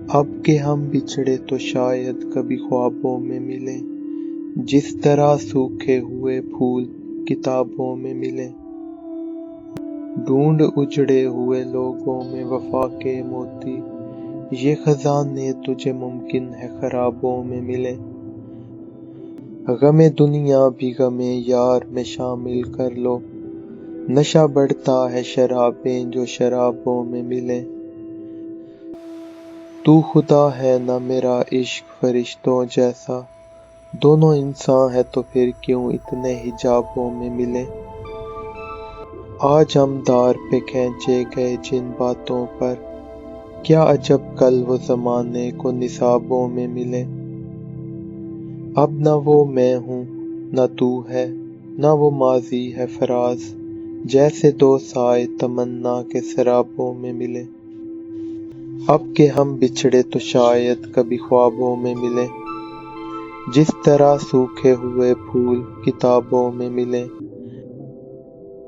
اب کہ ہم بچھڑے تو شاید کبھی خوابوں میں ملیں، جس طرح سوکھے ہوئے پھول کتابوں میں ملیں۔ ڈھونڈ اجڑے ہوئے لوگوں میں وفا کے موتی، یہ خزانے تجھے ممکن ہے خرابوں میں ملیں۔ غم دنیا بھی غم یار میں شامل کر لو، نشہ بڑھتا ہے شرابیں جو شرابوں میں ملیں۔ تو خدا ہے نہ میرا عشق فرشتوں جیسا، دونوں انسان ہے تو پھر کیوں اتنے حجابوں میں ملیں۔ آج ہم دار پہ کھینچے گئے جن باتوں پر، کیا عجب کل وہ زمانے کو نصابوں میں ملیں۔ اب نہ وہ میں ہوں نہ تو ہے، نہ وہ ماضی ہے فراز، جیسے دو سائے تمنا کے سرابوں میں ملیں۔ اب کہ ہم بچھڑے تو شاید کبھی خوابوں میں ملیں، جس طرح سوکھے ہوئے پھول کتابوں میں ملیں۔